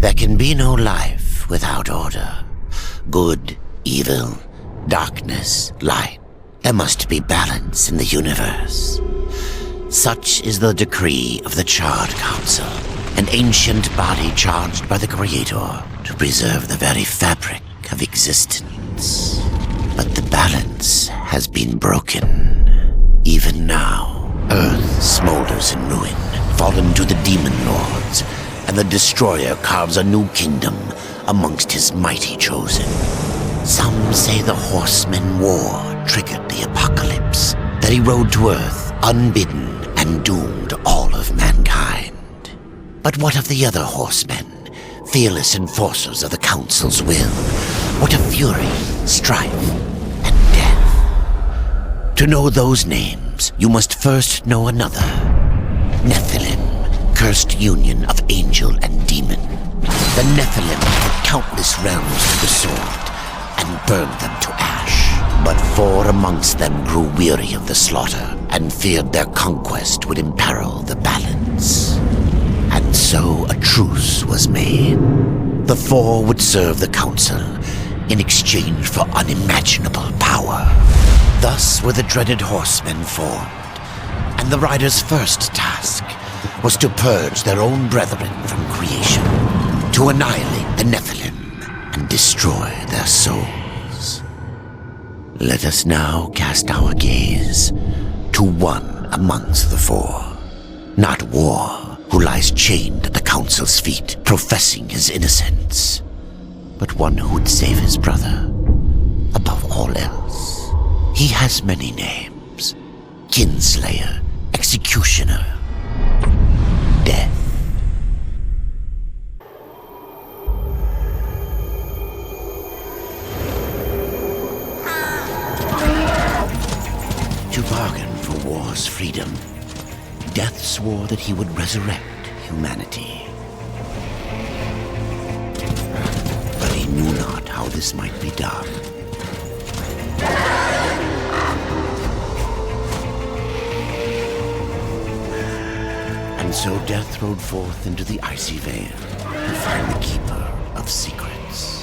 There can be no life without order. Good, evil, darkness, light. There must be balance in the universe. Such is the decree of the Charred Council, an ancient body charged by the Creator to preserve the very fabric of existence. But the balance has been broken. Even now, Earth smolders in ruin, fallen to the demon lords, and the Destroyer carves a new kingdom amongst his mighty chosen. Some say the Horsemen War triggered the apocalypse, that he rode to Earth unbidden and doomed all of mankind. But what of the other Horsemen, fearless enforcers of the Council's will? What of fury, strife, and death? To know those names, you must first know another. Nephilim, cursed union of angel and demon. The Nephilim put countless realms to the sword and burned them to ash. But 4 amongst them grew weary of the slaughter and feared their conquest would imperil the balance. And so a truce was made. The 4 would serve the Council in exchange for unimaginable power. Thus were the dreaded Horsemen formed, and the Riders' first task was to purge their own brethren from creation, to annihilate the Nephilim and destroy their souls. Let us now cast our gaze to one amongst the 4, not War, who lies chained at the Council's feet, professing his innocence, but one who would save his brother above all else. He has many names: Kinslayer, Executioner, Death. To bargain for war's freedom, Death swore that he would resurrect humanity. But he knew not how this might be done. And so Death rode forth into the icy veil to find the Keeper of Secrets.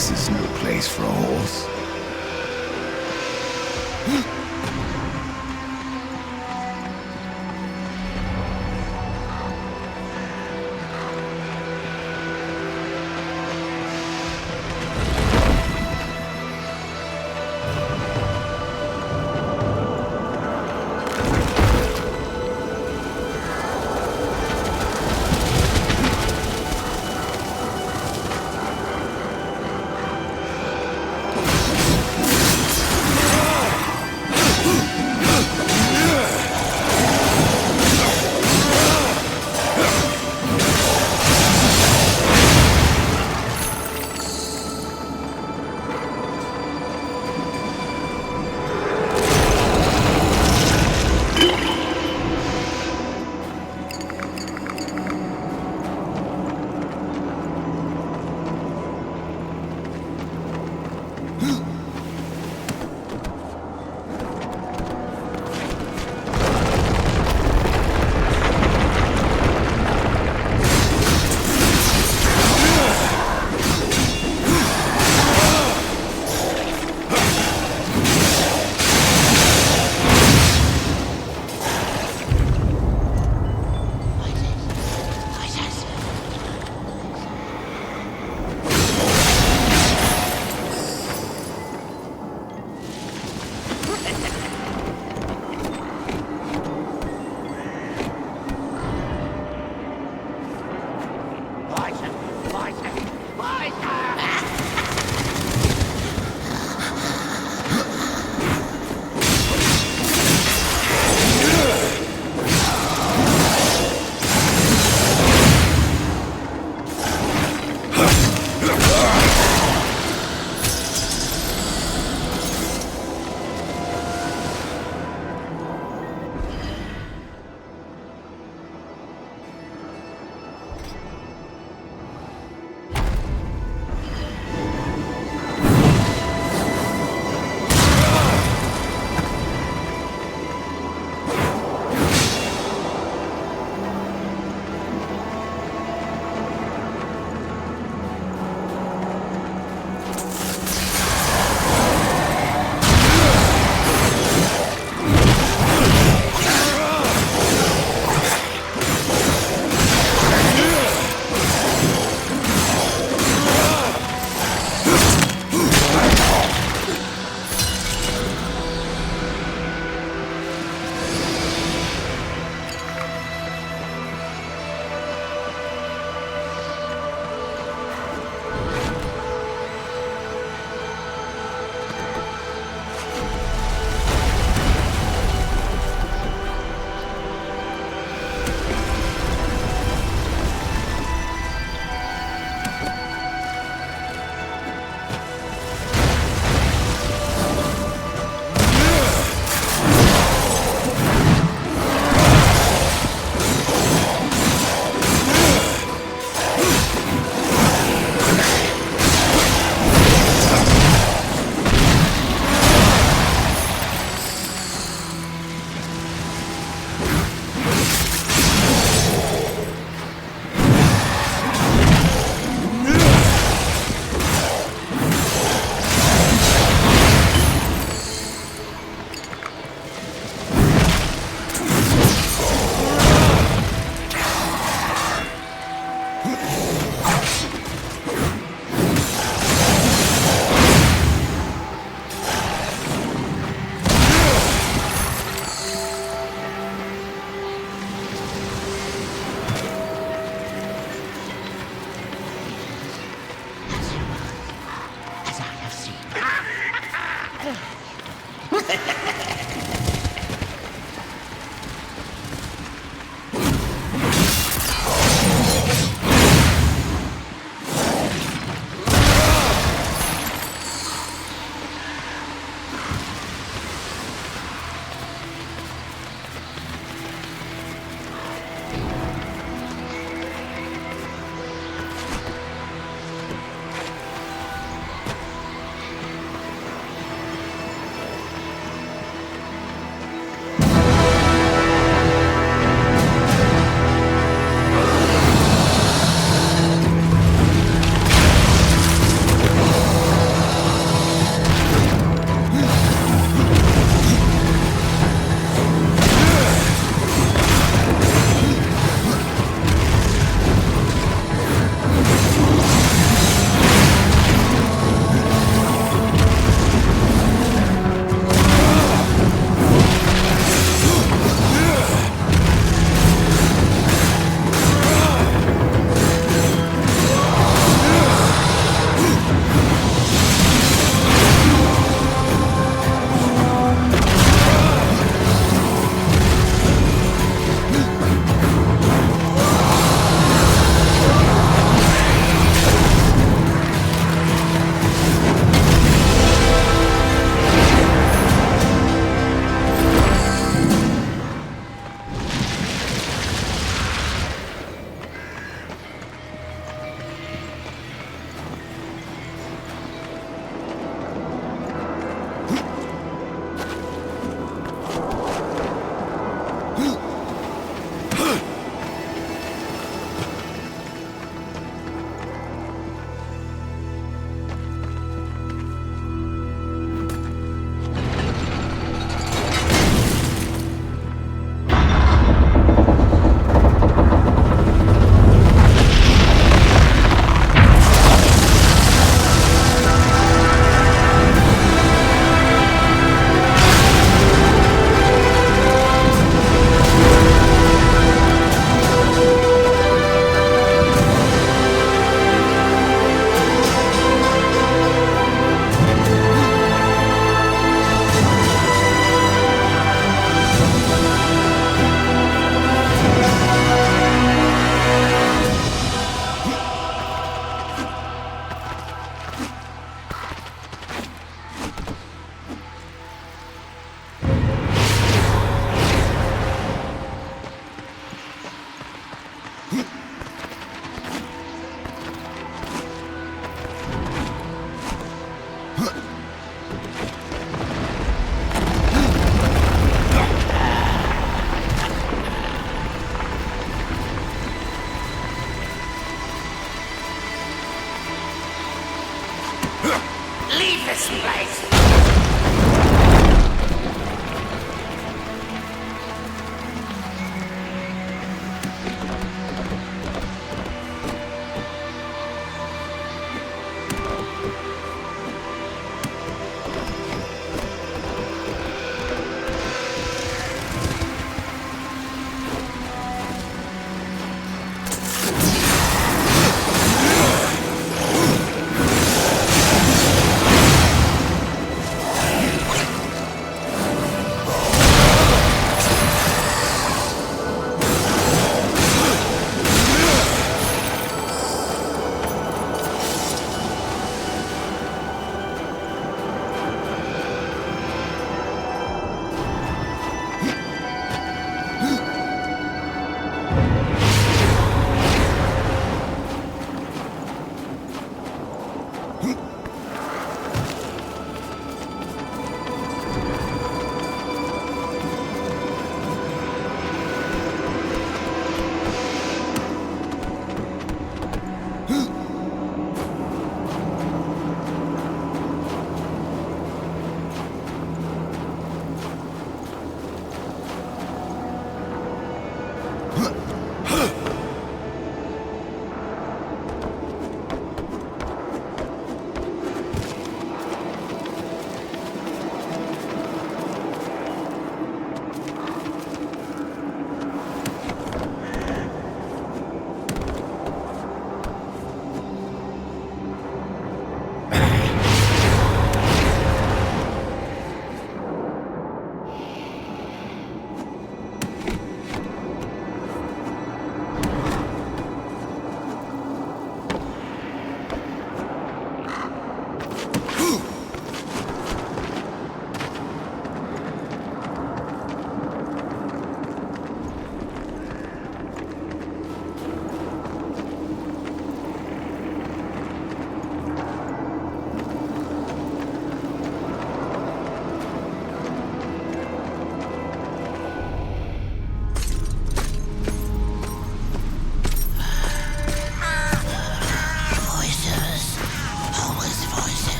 This is no place for a horse.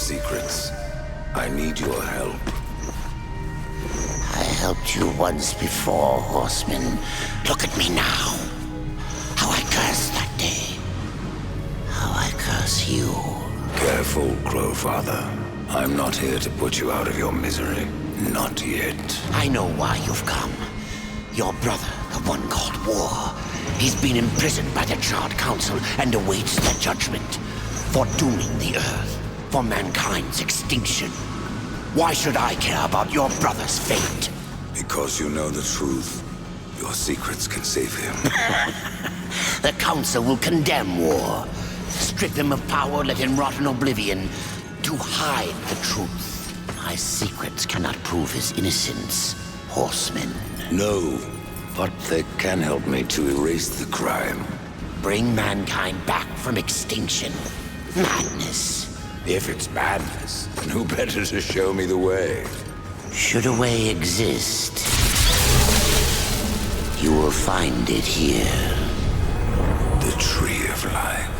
secrets. I need your help. I helped you once before, Horseman. Look at me now. How I cursed that day. How I curse you. Careful, Crowfather. I'm not here to put you out of your misery. Not yet. I know why you've come. Your brother, the one called War. He's been imprisoned by the Charred Council and awaits their judgment. For dooming the Earth. For mankind's extinction. Why should I care about your brother's fate? Because you know the truth. Your secrets can save him. The Council will condemn War. Strip him of power, let him rot in oblivion. To hide the truth. My secrets cannot prove his innocence, Horseman. No, but they can help me to erase the crime. Bring mankind back from extinction. Madness. If it's madness, then who better to show me the way? Should a way exist, you will find it here. The Tree of Life.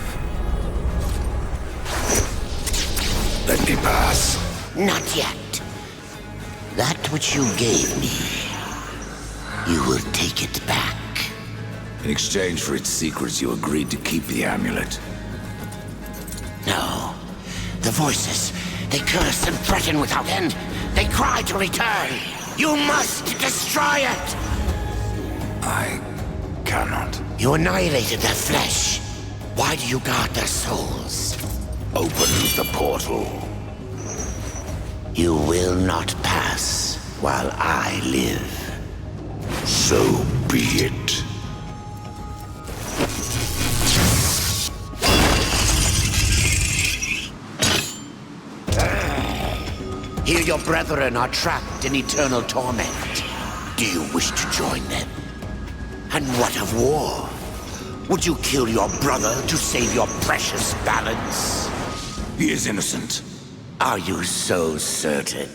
Let me pass. Not yet. That which you gave me, you will take it back. In exchange for its secrets, you agreed to keep the amulet. No. The voices, they curse and threaten without end. They cry to return. You must destroy it! I cannot. You annihilated their flesh. Why do you guard their souls? Open the portal. You will not pass while I live. So be it. Here your brethren are trapped in eternal torment. Do you wish to join them? And what of War? Would you kill your brother to save your precious balance? He is innocent. Are you so certain?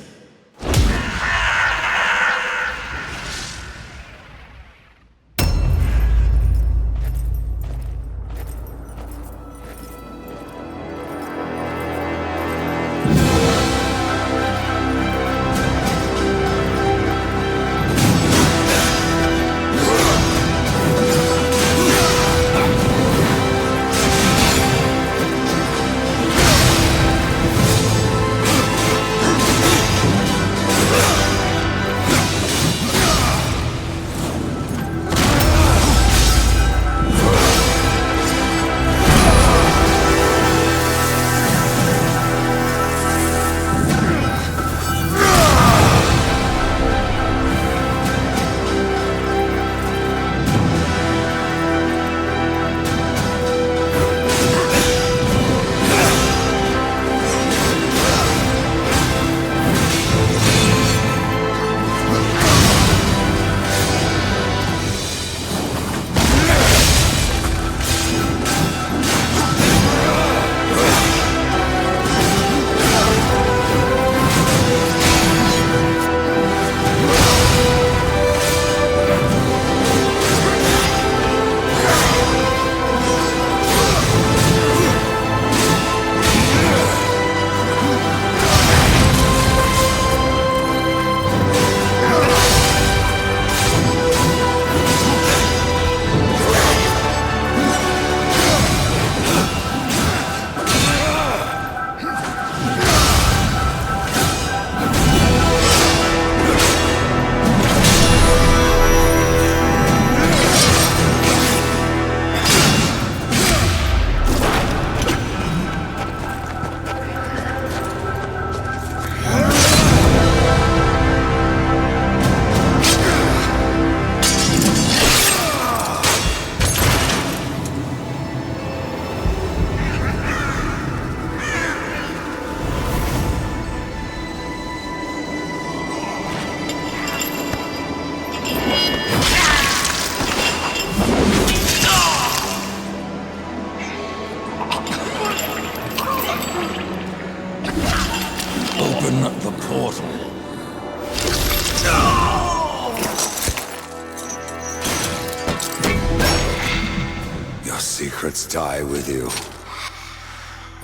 Secrets die with you,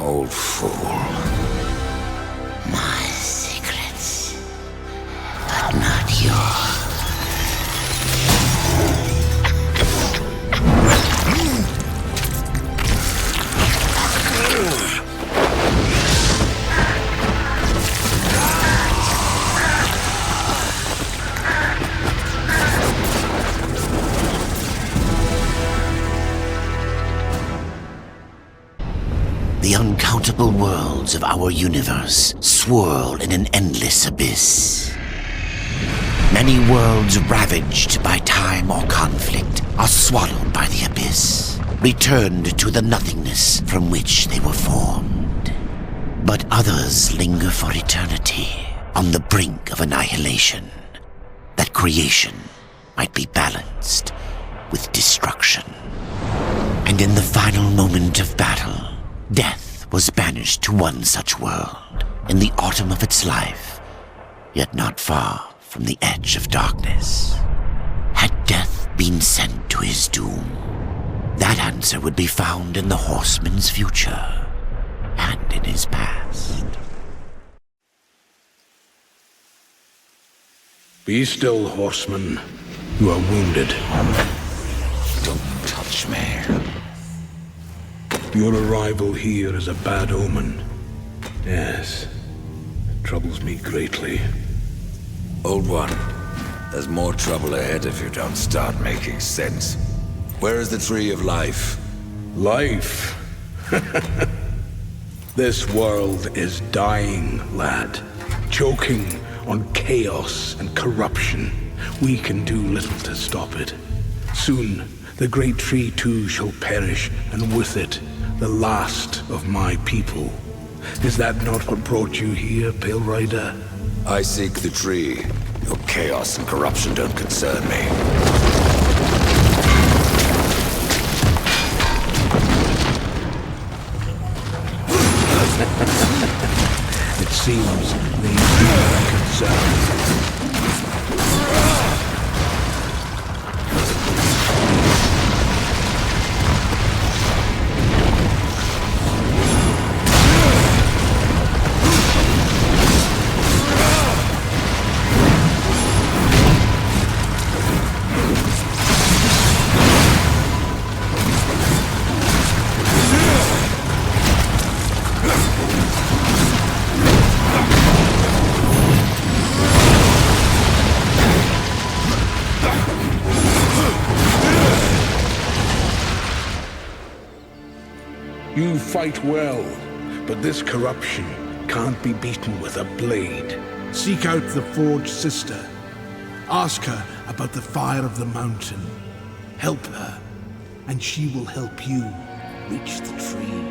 old fool. The uncountable worlds of our universe swirl in an endless abyss. Many worlds ravaged by time or conflict are swallowed by the abyss, returned to the nothingness from which they were formed. But others linger for eternity on the brink of annihilation, that creation might be balanced with destruction. And in the final moment of battle, death was banished to one such world in the autumn of its life, yet not far from the edge of darkness. Had death been sent to his doom? That answer would be found in the horseman's future and in his past. Be still, horseman. You are wounded. Don't touch me. Your arrival here is a bad omen. Yes, it troubles me greatly. Old one, there's more trouble ahead if you don't start making sense. Where is the Tree of Life? Life? This world is dying, lad. Choking on chaos and corruption. We can do little to stop it. Soon, the great tree too shall perish, and with it, the last of my people. Is that not what brought you here, Pale Rider? I seek the tree. Your chaos and corruption don't concern me. It seems they do are concerned. You fight well, but this corruption can't be beaten with a blade. Seek out the Forge Sister. Ask her about the fire of the mountain. Help her, and she will help you reach the tree.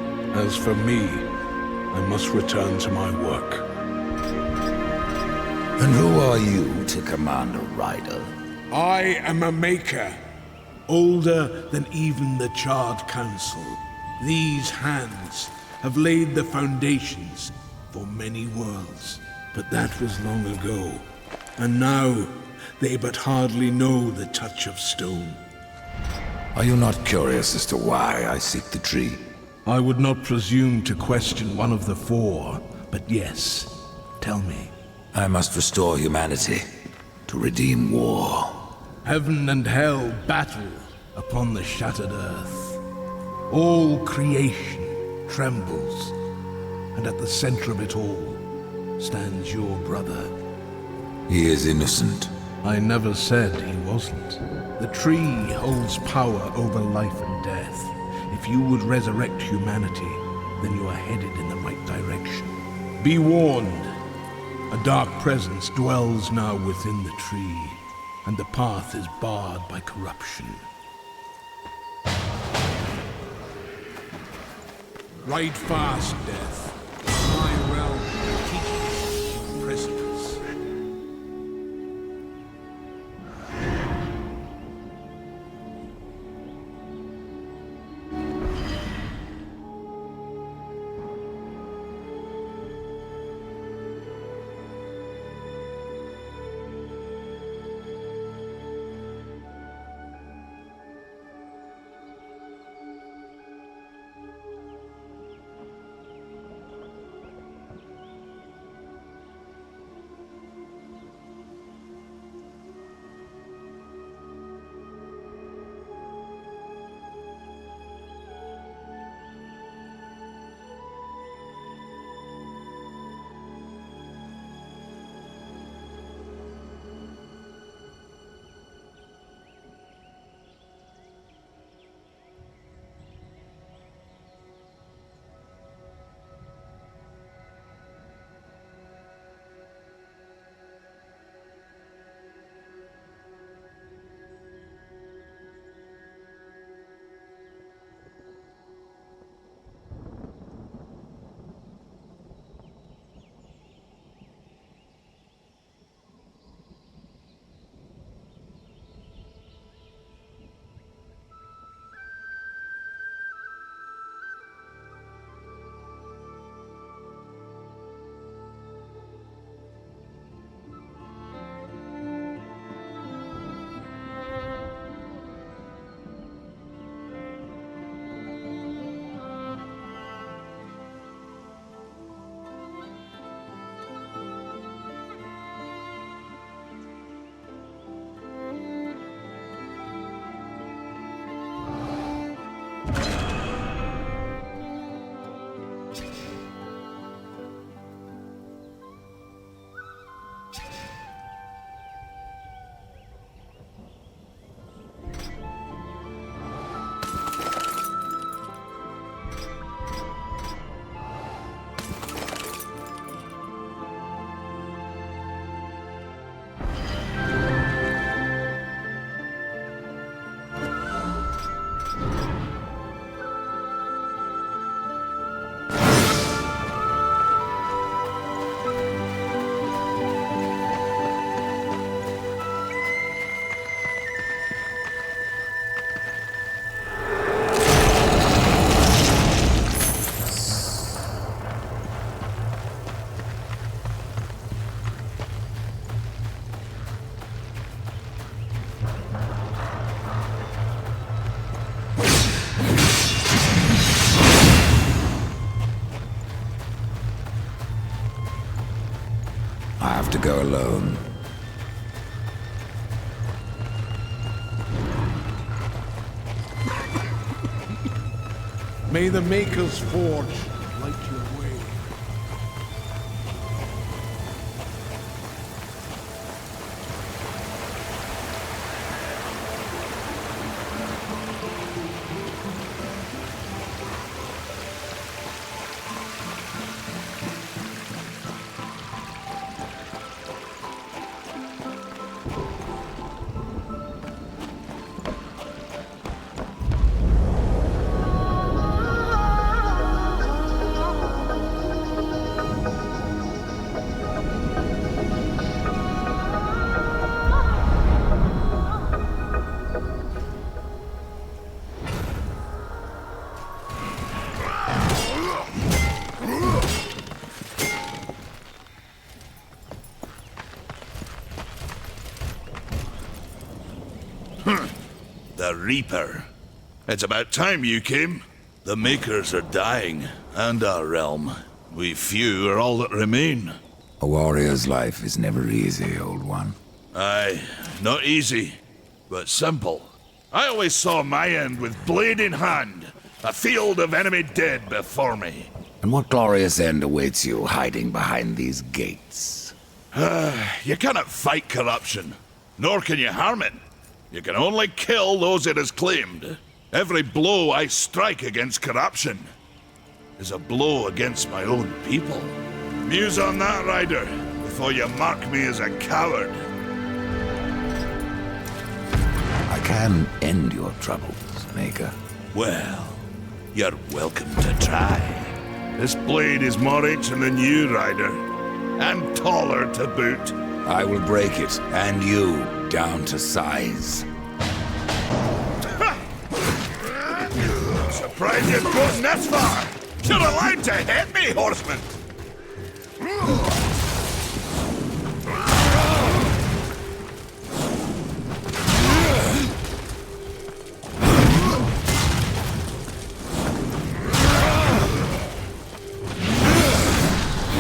As for me, I must return to my work. And who are you to command a rider? I am a maker, older than even the Charred Council. These hands have laid the foundations for many worlds, but that was long ago. And now, they but hardly know the touch of stone. Are you not curious as to why I seek the tree? I would not presume to question one of the four, but yes, tell me. I must restore humanity, to redeem war. Heaven and hell battle upon the shattered earth. All creation trembles, and at the center of it all stands your brother. He is innocent. I never said he wasn't. The tree holds power over life and death. If you would resurrect humanity, then you are headed in the right direction. Be warned. A dark presence dwells now within the tree, and the path is barred by corruption. Ride fast, Death. My realm teaches your precipice. go alone. May the Maker's Forge light your way. The Reaper. It's about time you came. The Makers are dying, and our realm. We few are all that remain. A warrior's life is never easy, old one. Aye, not easy, but simple. I always saw my end with blade in hand, a field of enemy dead before me. And what glorious end awaits you hiding behind these gates? You cannot fight corruption, nor can you harm it. You can only kill those it has claimed. Every blow I strike against corruption is a blow against my own people. Muse on that, Rider, before you mark me as a coward. I can end your troubles, Maker. Well, you're welcome to try. This blade is more ancient than you, Rider, and taller to boot. I will break it, and you, down to size. Surprised you've gotten this far! You're allowed to hit me, horseman!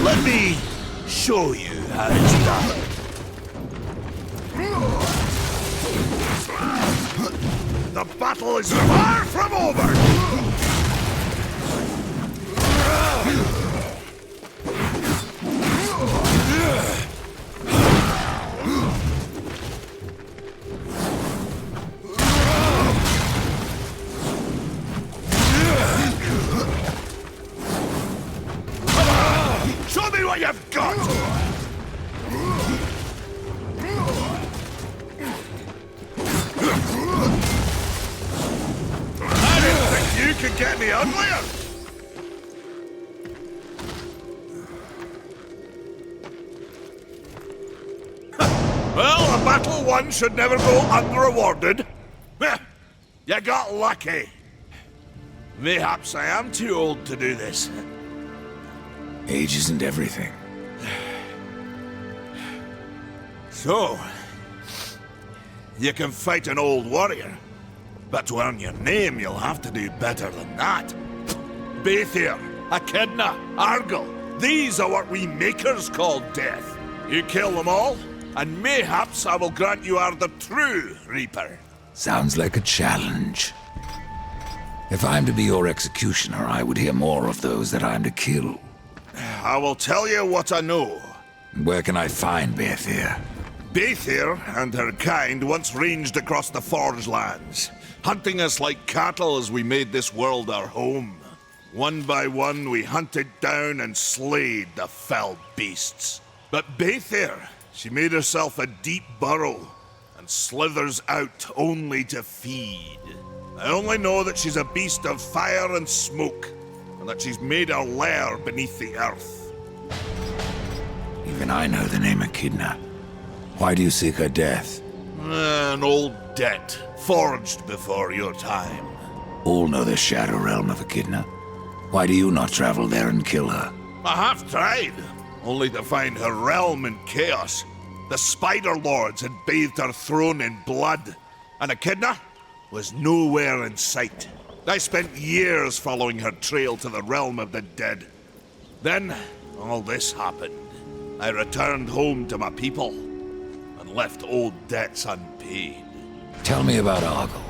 Let me show you how it's done. The battle is far from over! Show me what you've got! I didn't think you could get any uglier! Well, a battle won should never go unrewarded. You got lucky. Mayhaps I am too old to do this. Age isn't everything. So, you can fight an old warrior, but to earn your name, you'll have to do better than that. Baethir, Echidna, Argyll, these are what we Makers call death. You kill them all, and mayhaps I will grant you are the true Reaper. Sounds like a challenge. If I'm to be your executioner, I would hear more of those that I'm to kill. I will tell you what I know. Where can I find Baethir? Baethir and her kind once ranged across the Forge lands, hunting us like cattle as we made this world our home. One by one, we hunted down and slayed the fell beasts. But Baethir, she made herself a deep burrow and slithers out only to feed. I only know that she's a beast of fire and smoke, and that she's made her lair beneath the earth. Even I know the name Echidna. Why do you seek her death? An old debt, forged before your time. All know the Shadow Realm of Echidna. Why do you not travel there and kill her? I have tried, only to find her realm in chaos. The Spider Lords had bathed her throne in blood, and Echidna was nowhere in sight. I spent years following her trail to the realm of the dead. Then, all this happened. I returned home to my people and left old debts unpaid. Tell me about Argyll.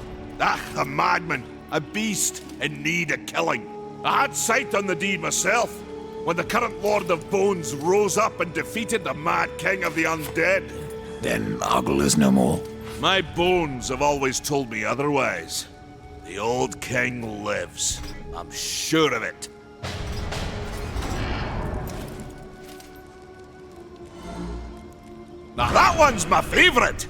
A madman, a beast in need of killing. I had sight on the deed myself, when the current Lord of Bones rose up and defeated the mad king of the undead. Then Argyll is no more. My bones have always told me otherwise. The old king lives. I'm sure of it. Now that one's my favorite!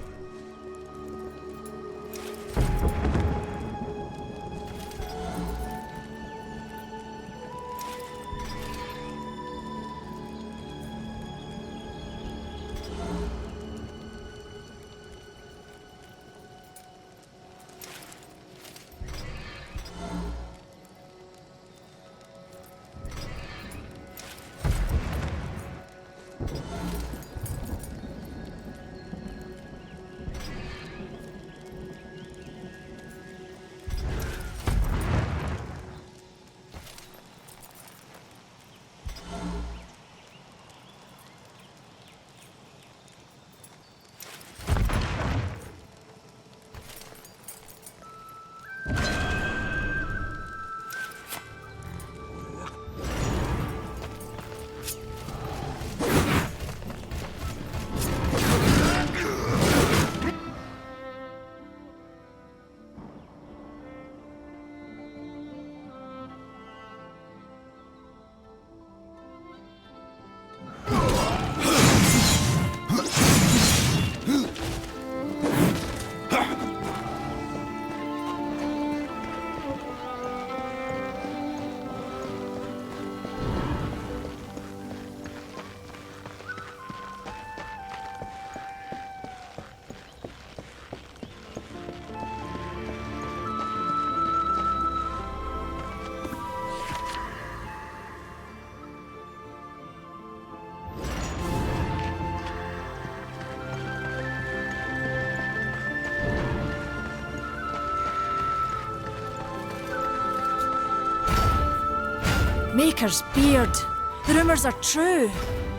Maker's beard. The rumors are true.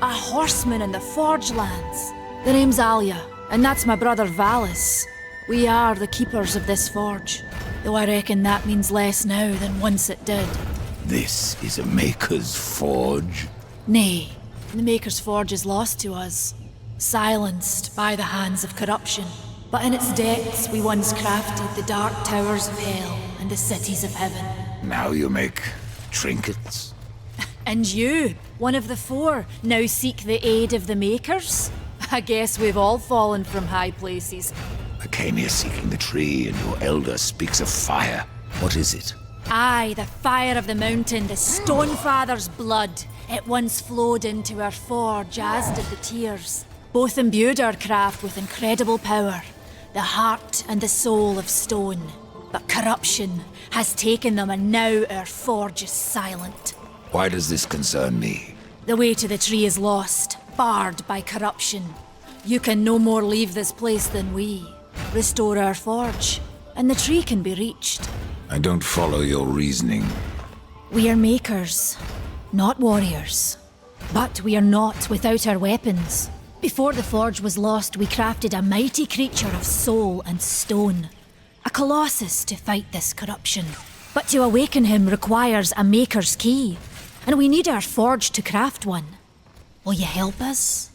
A horseman in the Forge lands. The name's Alia, and that's my brother Valis. We are the keepers of this forge, though I reckon that means less now than once it did. This is a Maker's Forge? Nay, the Maker's Forge is lost to us, silenced by the hands of corruption. But in its depths we once crafted the dark towers of hell and the cities of heaven. Now you make trinkets? And you, one of the four, now seek the aid of the Makers? I guess we've all fallen from high places. I came here seeking the tree, and your elder speaks of fire. What is it? Aye, the fire of the mountain, the Stonefather's blood. It once flowed into our forge, as did the tears. Both imbued our craft with incredible power, the heart and the soul of stone. But corruption has taken them, and now our forge is silent. Why does this concern me? The way to the tree is lost, barred by corruption. You can no more leave this place than we. Restore our forge, and the tree can be reached. I don't follow your reasoning. We are makers, not warriors. But we are not without our weapons. Before the forge was lost, we crafted a mighty creature of soul and stone. A colossus to fight this corruption. But to awaken him requires a maker's key. And we need our forge to craft one. Will you help us?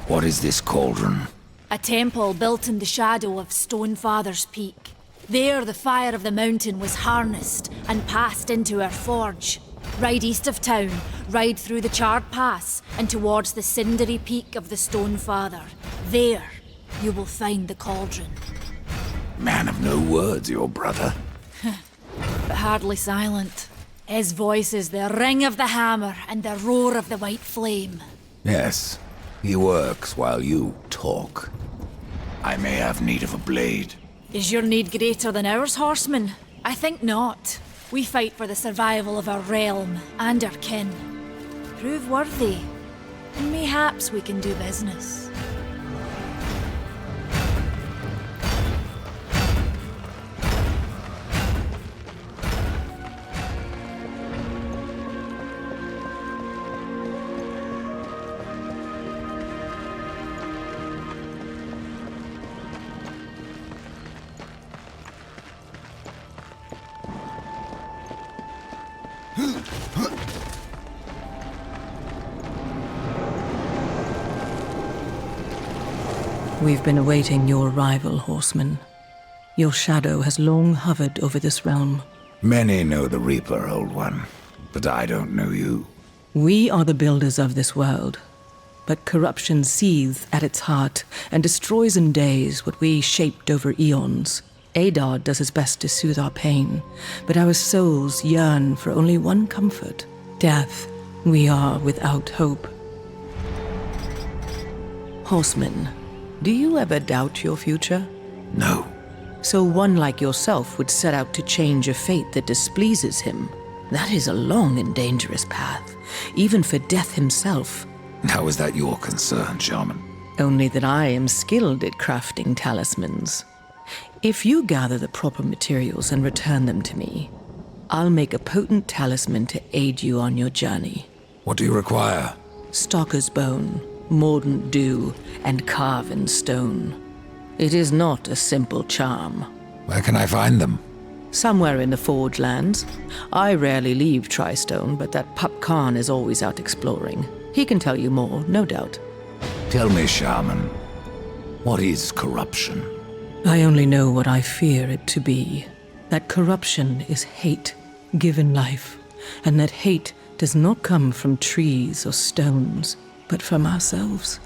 What is this cauldron? A temple built in the shadow of Stonefather's Peak. There the fire of the mountain was harnessed and passed into our forge. Ride east of town, ride through the Charred Pass and towards the cindery peak of the Stonefather. There, you will find the cauldron. Man of no words, your brother. But hardly silent. His voice is the ring of the hammer and the roar of the white flame. Yes, he works while you talk. I may have need of a blade. Is your need greater than ours, horseman? I think not. We fight for the survival of our realm and our kin. Prove worthy, and mayhaps we can do business. We've been awaiting your arrival, Horseman. Your shadow has long hovered over this realm. Many know the Reaper, Old One, but I don't know you. We are the builders of this world, but corruption seethes at its heart and destroys in days what we shaped over eons. Adar does his best to soothe our pain, but our souls yearn for only one comfort: death. We are without hope. Horseman, do you ever doubt your future? No. So one like yourself would set out to change a fate that displeases him. That is a long and dangerous path, even for death himself. How is that your concern, Shaman? Only that I am skilled at crafting talismans. If you gather the proper materials and return them to me, I'll make a potent talisman to aid you on your journey. What do you require? Stalker's bone, mordant dew, and carven stone. It is not a simple charm. Where can I find them? Somewhere in the Forge Lands. I rarely leave Tristone, but that pup Khan is always out exploring. He can tell you more, no doubt. Tell me, Shaman, what is corruption? I only know what I fear it to be. That corruption is hate, given life, and that hate does not come from trees or stones, but from ourselves.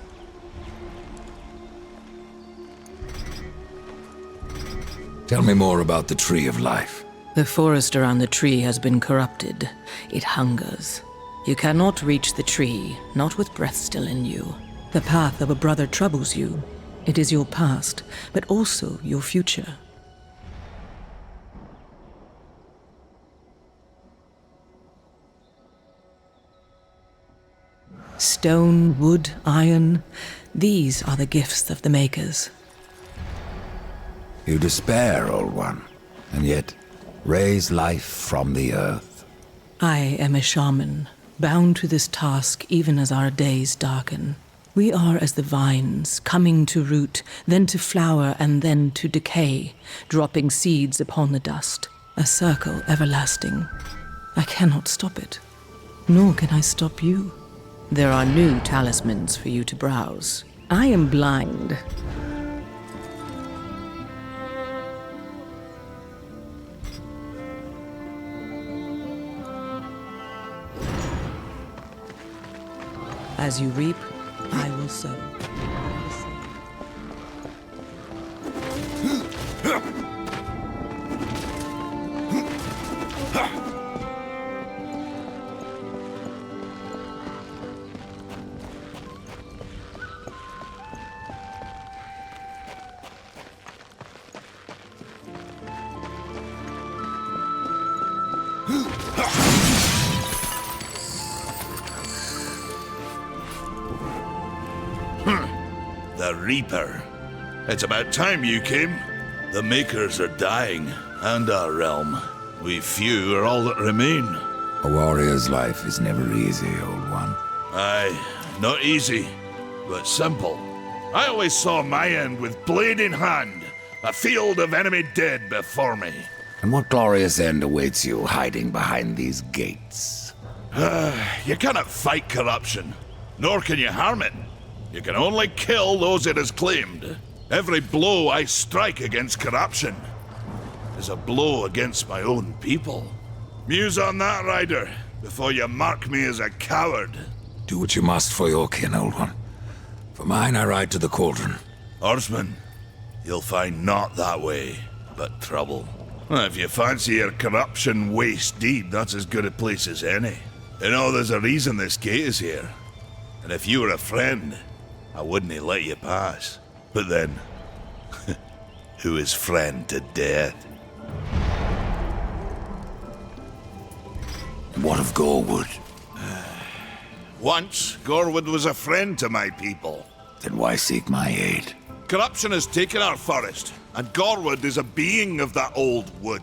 Tell me more about the Tree of Life. The forest around the tree has been corrupted. It hungers. You cannot reach the tree, not with breath still in you. The path of a brother troubles you. It is your past, but also your future. Stone, wood, iron, these are the gifts of the makers. You despair, Old One, and yet raise life from the earth. I am a shaman, bound to this task even as our days darken. We are as the vines, coming to root, then to flower, and then to decay, dropping seeds upon the dust. A circle everlasting. I cannot stop it, nor can I stop you. There are new talismans for you to browse. I am blind. As you reap, I will sow. The Reaper. It's about time you came. The Makers are dying, and our realm. We few are all that remain. A warrior's life is never easy, Old One. Aye, not easy, but simple. I always saw my end with blade in hand, a field of enemy dead before me. And what glorious end awaits you hiding behind these gates? You cannot fight corruption, nor can you harm it. You can only kill those it has claimed. Every blow I strike against corruption is a blow against my own people. Muse on that, Rider, before you mark me as a coward. Do what you must for your kin, Old One. For mine, I ride to the cauldron. Horseman, you'll find not that way, but trouble. If you fancy your corruption waist deep, that's as good a place as any. You know, there's a reason this gate is here. And if you were a friend, I wouldn't let you pass. But then, who is friend to death? What of Gorwood? Once, Gorwood was a friend to my people. Then why seek my aid? Corruption has taken our forest, and Gorwood is a being of that old wood.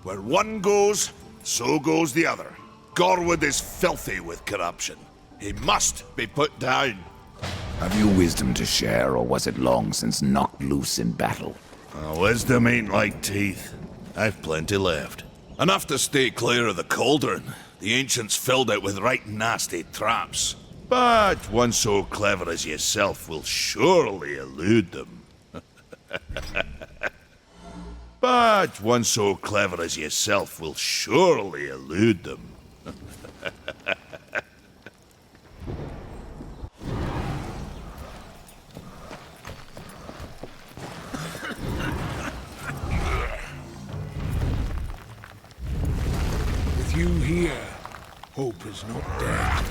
Where one goes, so goes the other. Gorwood is filthy with corruption. He must be put down. Have you wisdom to share, or was it long since knocked loose in battle? Wisdom ain't like teeth. I've plenty left. Enough to stay clear of the cauldron, The ancients filled it with right nasty traps. But one so clever as yourself will surely elude them. But one so clever as yourself will surely elude them. With you here, hope is not dead.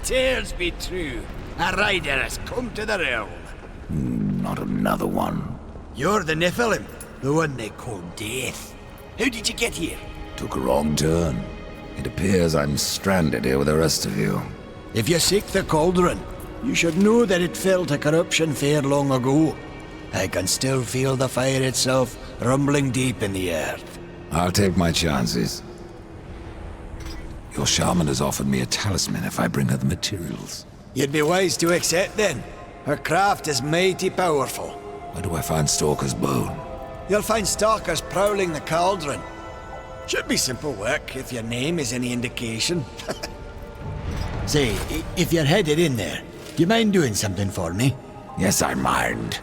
Tears be true. A rider has come to the realm. Not another one. You're the Nephilim, the one they call Death. How did you get here? Took a wrong turn. It appears I'm stranded here with the rest of you. If you seek the cauldron, you should know that it fell to corruption fair long ago. I can still feel the fire itself rumbling deep in the earth. I'll take my chances. Your shaman has offered me a talisman if I bring her the materials. You'd be wise to accept then. Her craft is mighty powerful. Where do I find Stalker's bone? You'll find stalkers prowling the cauldron. Should be simple work if your name is any indication. Say, if you're headed in there, do you mind doing something for me? Yes, I mind.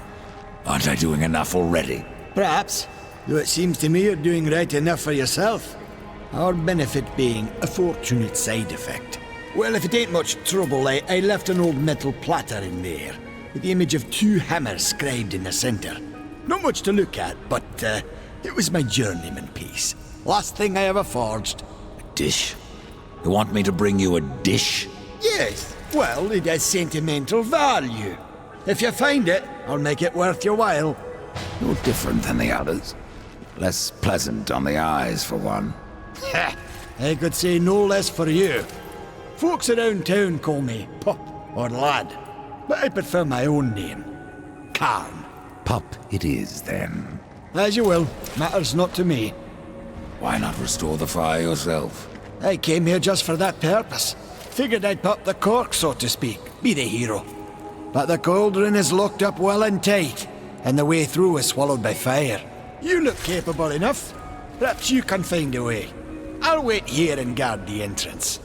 Aren't I doing enough already? Perhaps, though it seems to me you're doing right enough for yourself. Our benefit being a fortunate side effect. Well, if it ain't much trouble, I left an old metal platter in there, with the image of 2 hammers scribed in the center. Not much to look at, but it was my journeyman piece. Last thing I ever forged. A dish? You want me to bring you a dish? Yes, well, it has sentimental value. If you find it, I'll make it worth your while. You're different than the others. Less pleasant on the eyes, for one. I could say no less for you. Folks around town call me Pup or Lad, but I prefer my own name. Calm. Pup it is, then. As you will. Matters not to me. Why not restore the fire yourself? I came here just for that purpose. Figured I'd pop the cork, so to speak. Be the hero. But the cauldron is locked up well and tight, and the way through is swallowed by fire. You look capable enough. Perhaps you can find a way. I'll wait here and guard the entrance.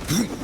Huh?